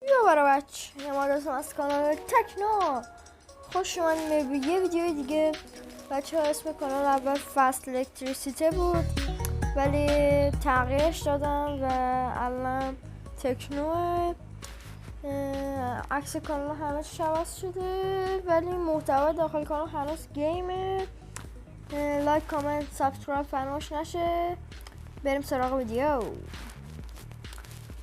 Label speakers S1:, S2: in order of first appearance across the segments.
S1: دوباره بچه ما دستم از کانال تکنو خوش اومدیم به یه ویدیو دیگه. بچه ها اسم کانال اول فست الکتریسیته بود ولی تغییرش دادم و الان تکنوه. عکس کانال هنوز عوض شده ولی محتوا داخل کانال هنوز گیمه. لایک کامنت سابسکرایب فراموش نشه. بریم سراغ ویدیو.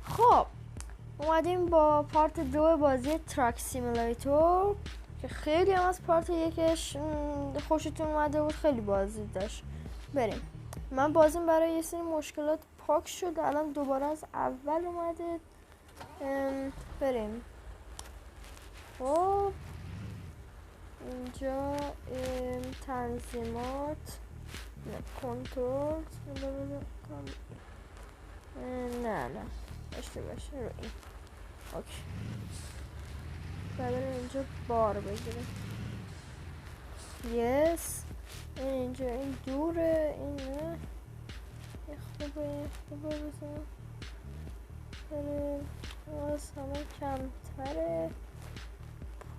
S1: خب اومدیم با پارت 2 بازی تراک سیمولاتور که خیلی هم از پارت یکش خوشتون اومده بود، خیلی بازی داشت. بریم. من بازیم برای یه سری مشکلات پاک شد، الان دوباره از اول اومده. بریم. خب اینجا تنظیمات کنترل نه داشته باشه رو این. اوکی. بعد اینجا بار بگیریم. یس. اینجا این دوره، این نه. این خوبه بزنم. از همه کمتره.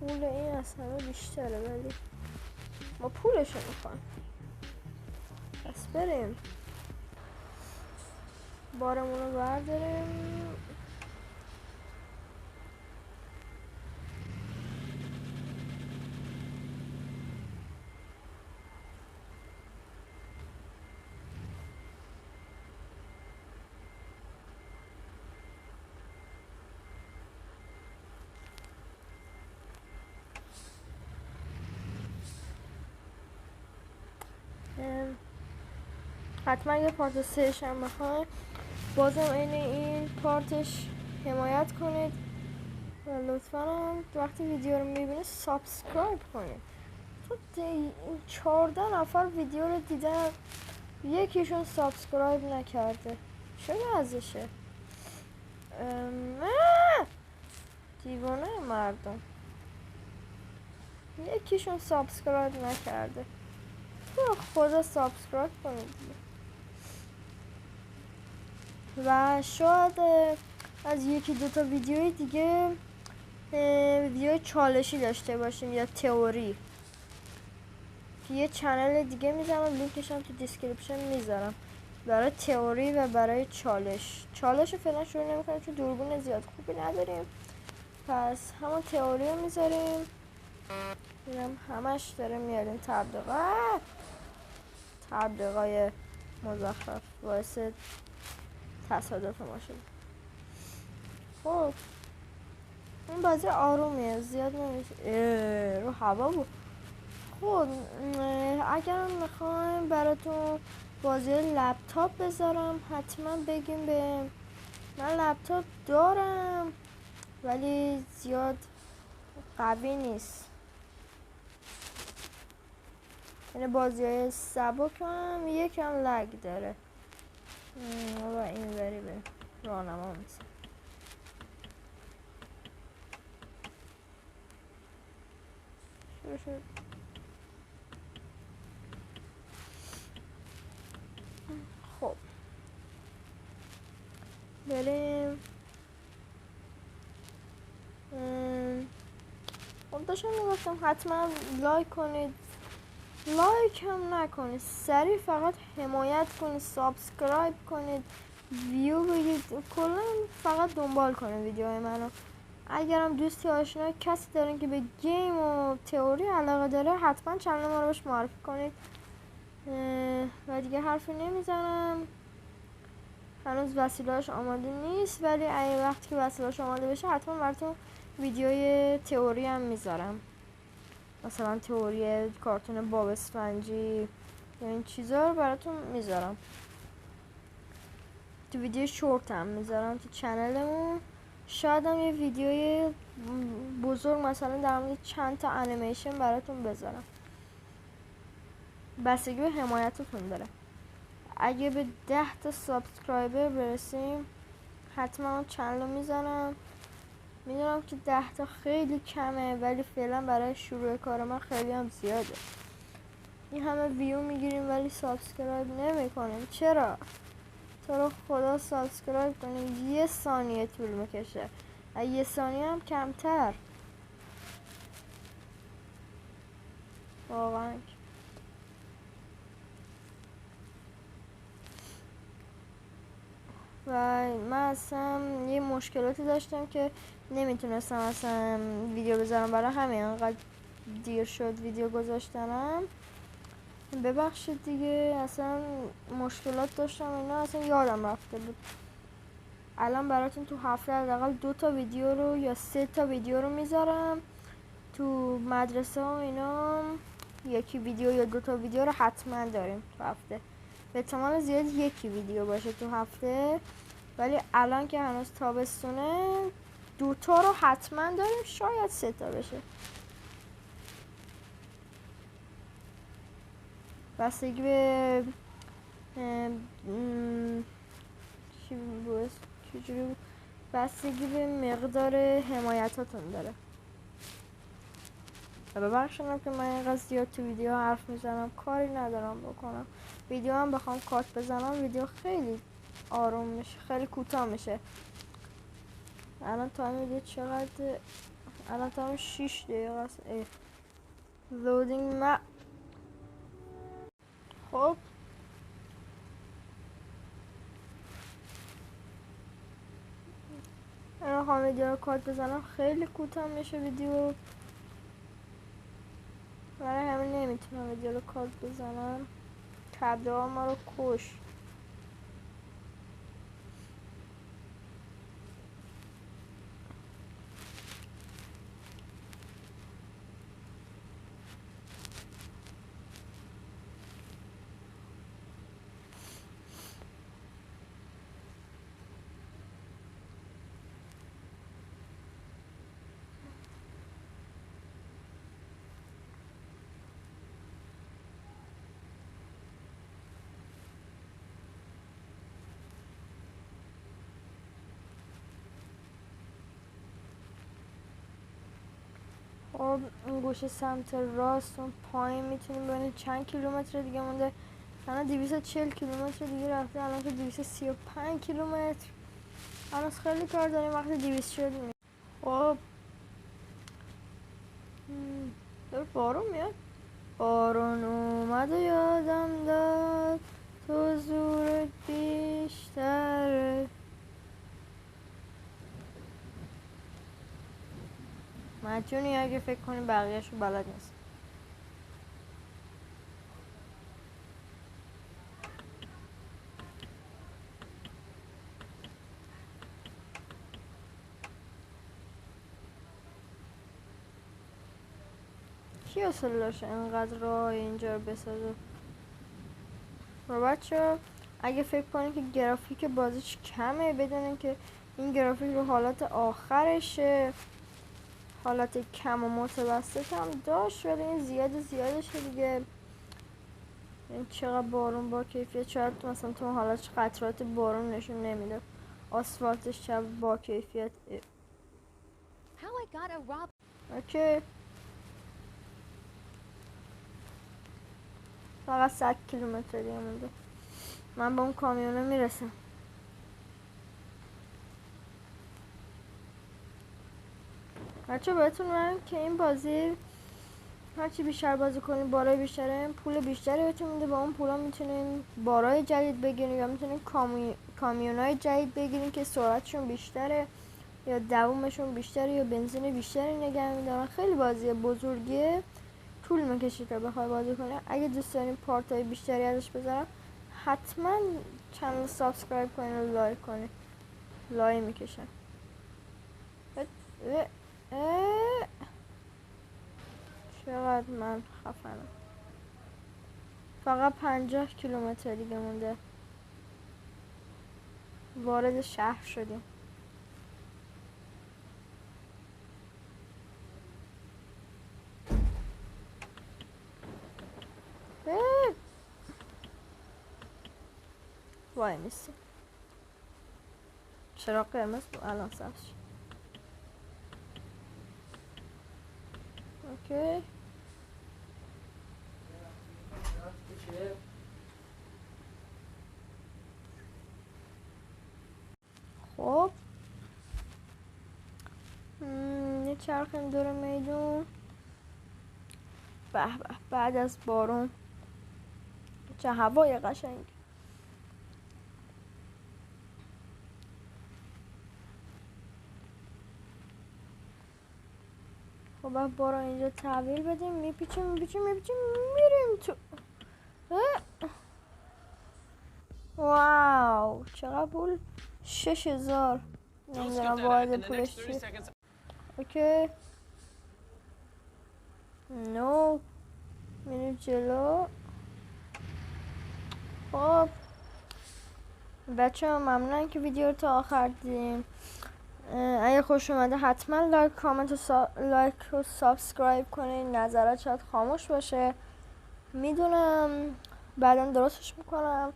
S1: پول این از همه بیشتره ولی ما پولشو میخوایم. پس بریم بارمون رو برداریم. حتما یه پارت 3 هم بخواین بازم این پارتش حمایت کنید و لطفا هم وقتی ویدیو رو میبینید سابسکرایب کنید. تو این 14 نفر ویدیو رو دیدن یکیشون سابسکرایب نکرده، چه ازشه؟ دیوانه مردم، یکیشون سابسکرایب نکرده. خدا سابسکرایب کنید و شاید از یکی دوتا ویدیوی دیگه ویدیو چالشی داشته باشیم یا تئوری. یه چنل دیگه میذارم، لینکش هم تو دیسکریپشن میذارم برای تئوری و برای چالش فعلا شروع نمیکنیم چون دوربین زیاد خوبی نداریم، پس همون تئوری رو میذاریم. اینم همش داره میاریم تبلیغای مزخرف باعث تصادف ما شد. خب این بازی آرومیه، زیاد نمیشه رو هوا بود. خب اگر میخوایم براتون بازی لپتاپ بذارم حتما بگیم به من. لپتاپ دارم ولی زیاد قوی نیست، یعنی بازی های سبک هم یکم لگ داره و این بری به راهنما میشه. خب بریم. خب داشتم میگفتم حتما لایک کنید، لایک هم نکنید، سریع فقط حمایت کنید، سابسکرایب کنید، ویو بدید، کلا فقط دنبال کنید ویدیوهای منو. اگرم دوستی آشنا کسی دارین که به گیم و تئوری علاقه داره حتما چنل ما رو بهش معرفی کنید. و دیگه حرفی نمیزنم، هنوز وسیله‌اش آماده نیست ولی اگه وقتی که وسیله‌اش آماده بشه حتما براتون ویدیوی تئوری هم میذارم، مثلا تئوری کارتون باب اسفنجی یا این چیزا رو براتون میذارم. تو ویدیو شورت هم میذارم تو چنلمون. شاید هم یه ویدیوی بزرگ مثلا در مورد چند تا انیمیشن براتون بذارم، بستگی به حمایتتون داره. اگه به 10 تا سابسکرایبر برسیم حتما چنل رو میزنم. میدونم که 10 تا خیلی کمه ولی فعلا برای شروع کار من خیلی هم زیاده. این همه ویو میگیریم ولی سابسکرایب نمیکنیم، چرا؟ تو رو خدا سابسکرایب کنیم، 1 ثانیه طول میکشه. یه ثانیه هم کمتر واقعا. و من اصلا یه مشکلاتی داشتم که نمیتونستم اصلا ویدیو بذارم، برای همین انقدر دیر شد ویدیو گذاشتنم. ببخشید دیگه، اصلا مشکلات داشتم اینا، اصلا یادم رفته بود. الان براتون تو هفته حداقل 2 تا ویدیو رو یا 3 تا ویدیو رو میذارم. تو مدرسه ها اینا یکی ویدیو یا 2 تا ویدیو رو حتما داریم تو هفته. به احتمال زیاد یکی ویدیو باشه تو هفته، ولی الان که هنوز تابستونه 2 تا رو حتما داریم، شاید 3 تا بشه. بستگی به چجوری بود؟ بستگی به مقدار حمایتاتون داره. و ببخشید که من اینقدر زیاد تو ویدیو حرف میزنم، کاری ندارم بکنم. ویدیو هم بخوام کات بزنم ویدیو خیلی آروم میشه، خیلی کوتاه میشه. الان تایم ویدیو چقدر؟ الان تایم 6 دقیقه است. لودینگ مپ. خب الان خواهم ویدیو رو کات بزنم، خیلی کوتاه میشه ویدیو، برای همین نمیتونم ویدیو رو کات بزنم. تبدیل ما رو کش. خب این گوشه سمت راست اون پایین میتونیم ببینیم چند کیلومتر دیگه مونده. الان 240 کیلومتر دیگه رفته، الان که 235 کیلومتر. الان خیلی کار داریم، وقتی 200 شد میاد. خب داره بارون میاد. بارون اومد و یادم داد تو زورت بیشتره. مجونی اگه فکر کنی بقیهشو بلد نیست. کی اصلا داشته اینقدر راه اینجا رو بسازه؟ و بچه اگه فکر کنید که گرافیک بازیش کمه، بدونین که این گرافیک رو حالت آخرشه، حالت کم و متوسط هم داشت، ولی این زیادشه دیگه. این چقدر بارون با کیفیت، شاید مثلا تو حالت قطرات بارون نشون نمیده، آسفالتش چقدر با کیفیت. اوکی فقط 100 کیلومتر دیگه مونده، من با اون کامیونه میرسم. بچه بهتون میگم که این بازی هرچی بیشتر بازی کنید بارای بیشتره، پول بیشتری بهتون میده. با اون پولا میتونین بارای جدید بگیرین یا میتونین کامیونای جدید بگیرین که سرعتشون بیشتره یا دوومشون بیشتره یا بنزین بیشتری نگه میدارن. خیلی بازی بزرگیه، طول میکشه تا بخوای بازی کنی. اگه دوست دارین پارتای بیشتری ازش بذارم حتما چنل سابسکرایب کنین و لایک کنین، لایک میکشن. چقدر من خفنم. فقط 50 کیلومتر دیگه مونده، وارد شهر شدیم. وای میسی چرا قرمز بود الان سبز شد. اوکی خب چرخیم دور میدون. به به، بعد از بارون چه هوای قشنگ. خب برو اینجا تحویل بدیم. میپیچیم میریم تو. واو چقدر پول؟ 6000. نمیدونم واحد پولش چیه. اوکی نو میریم جلو. خب بچه ها ممنون که ویدیو رو تا آخر دیدیم. اگه خوش اومده حتما لایک کامنت و لایک و سابسکرایب کنین. نظرات شاید خاموش باشه، میدونم، بعدا درستش میکنم.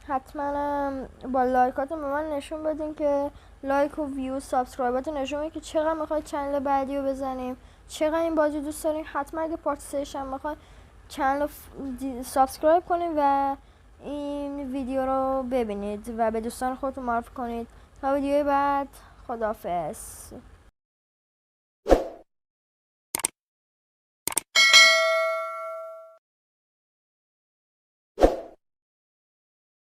S1: حتما با لایکاتون به من نشون بدین که لایک و ویو سابسکرایباتون نشون میده که چقدر میخواید چنل بعدی رو بزنیم، چقدر این بازی دوست دارین. حتما اگه پارت 3 هم میخواید چنل رو سابسکرایب کنید و این ویدیو رو ببینید و به دوستان خودتون معرفی کنید. تا ویدیوی بعد، خداحافظ.